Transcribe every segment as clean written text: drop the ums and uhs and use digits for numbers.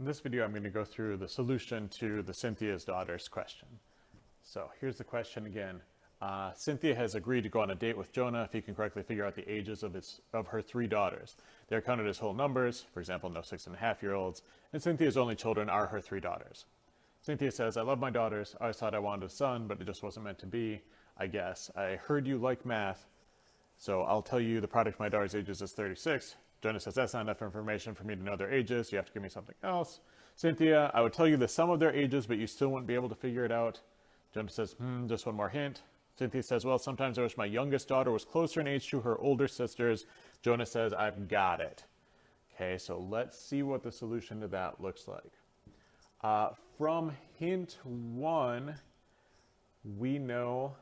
In this video, I'm going to go through the solution to the Cynthia's daughter's question. So here's the question again. Cynthia has agreed to go on a date with Jonah if he can correctly figure out the ages of her three daughters. They're counted as whole numbers, for example, no 6.5-year-olds, and Cynthia's only children are her three daughters. Cynthia says, I love my daughters. I always thought I wanted a son, but it just wasn't meant to be, I guess. I heard you like math, so I'll tell you the product of my daughter's ages is 36. Jonah says, that's not enough information for me to know their ages. You have to give me something else. Cynthia, I would tell you the sum of their ages, but you still wouldn't be able to figure it out. Jonah says, just one more hint. Cynthia says, well, sometimes I wish my youngest daughter was closer in age to her older sisters. Jonah says, I've got it. Okay, so let's see what the solution to that looks like. From hint 1, we know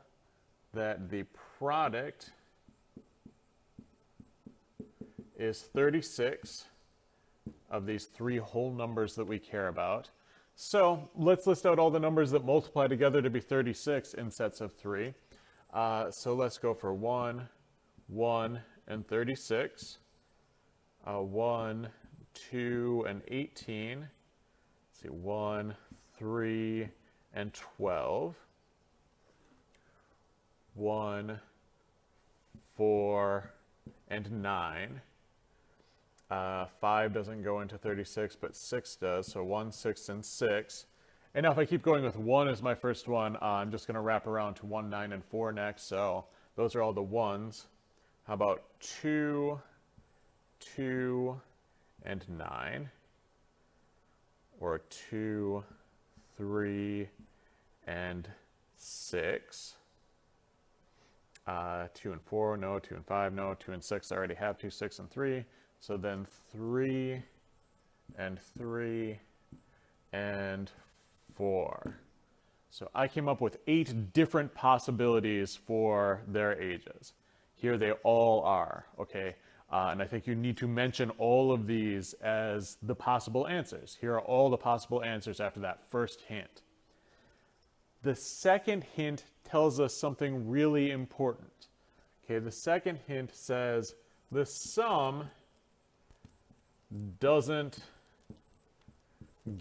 that the product is 36 of these three whole numbers that we care about. So let's list out all the numbers that multiply together to be 36 in sets of 3. So let's go for 1, 1, and 36. 1, 2, and 18. Let's see, 1, 3, and 12. 1, 4, and 9. 5 doesn't go into 36, but 6 does, so 1, 6, and 6. And now if I keep going with 1 as my first one, I'm just going to wrap around to 1, 9, and 4 next, so those are all the 1s. How about 2, 2, and 9? Or 2, 3, and 6? 2 and 4, no. 2 and 5, no. 2 and 6, I already have 2, 6, and 3. So then 3 and 3 and 4. So I came up with 8 different possibilities for their ages. Here they all are, okay? And I think you need to mention all of these as the possible answers. Here are all the possible answers after that first hint. The second hint tells us something really important. Okay, the second hint says the sum doesn't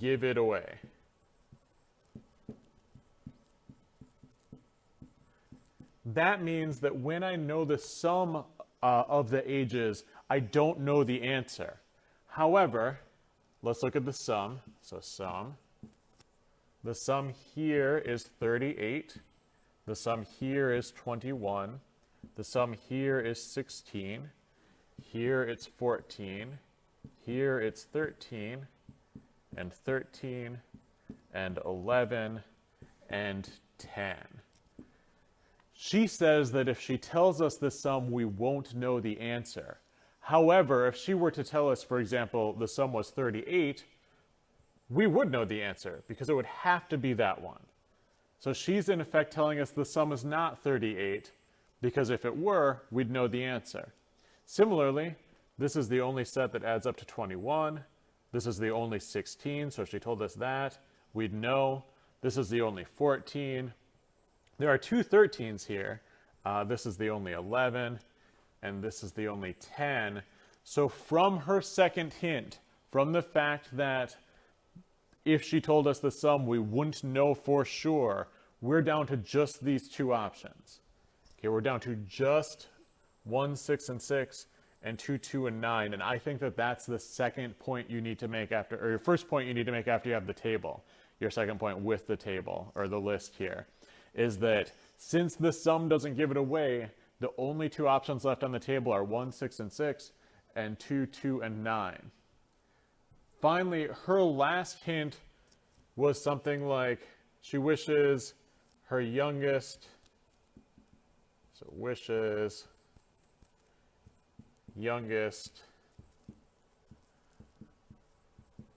give it away. That means that when I know the sum of the ages, I don't know the answer. However, let's look at the sum. So sum. The sum here is 38. The sum here is 21. The sum here is 16. Here it's 14. Here it's 13, and 13, and 11, and 10. She says that if she tells us the sum, we won't know the answer. However, if she were to tell us, for example, the sum was 38, we would know the answer, because it would have to be that one. So she's in effect telling us the sum is not 38, because if it were, we'd know the answer. Similarly, this is the only set that adds up to 21. This is the only 16, so if she told us that, we'd know. This is the only 14. There are two 13s here. This is the only 11, and this is the only 10. So from her second hint, from the fact that if she told us the sum, we wouldn't know for sure, we're down to just these two options. Okay, we're down to just 1, 6, and 6, and 2, 2, and 9. And I think that that's the second point you need to make after, or your first point you need to make after you have the table. Your second point with the table, or the list here, is that since the sum doesn't give it away, the only two options left on the table are 1, 6, and 6, and 2, 2, and 9. Finally, her last hint was something like she wishes her youngest, so wishes youngest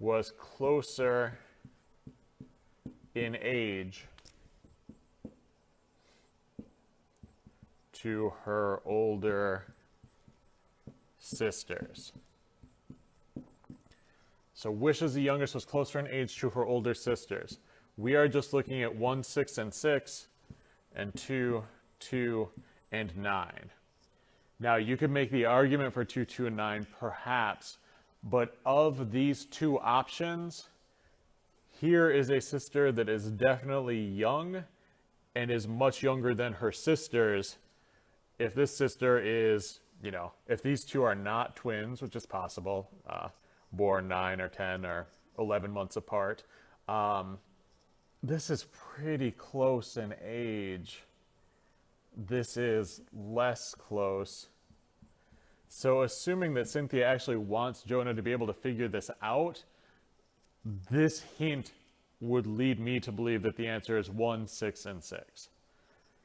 was closer in age to her older sisters. So wishes the youngest was closer in age to her older sisters. We are just looking at 1, 6, and 6, and 2, 2, and 9. Now, you could make the argument for 2, 2, and 9, perhaps, but of these two options, here is a sister that is definitely young and is much younger than her sisters. If this sister is, you know, if these two are not twins, which is possible, born 9 or 10 or 11 months apart, this is pretty close in age. This is less close. So assuming that Cynthia actually wants Jonah to be able to figure this out, this hint would lead me to believe that the answer is 1, 6, and 6.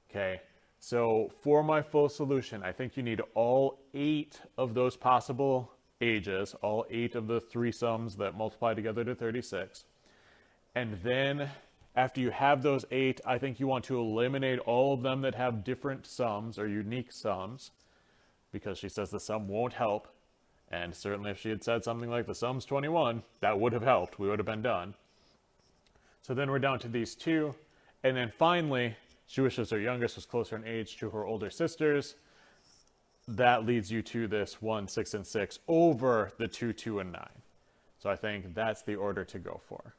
Okay, so for my full solution, I think you need all 8 of those possible ages, all 8 of the 3 sums that multiply together to 36. And then after you have those 8, I think you want to eliminate all of them that have different sums or unique sums, because she says the sum won't help. And certainly if she had said something like the sum's 21, that would have helped. We would have been done. So then we're down to these 2. And then finally, she wishes her youngest was closer in age to her older sisters. That leads you to this 1, 6, and 6 over the 2, 2, and 9. So I think that's the order to go for.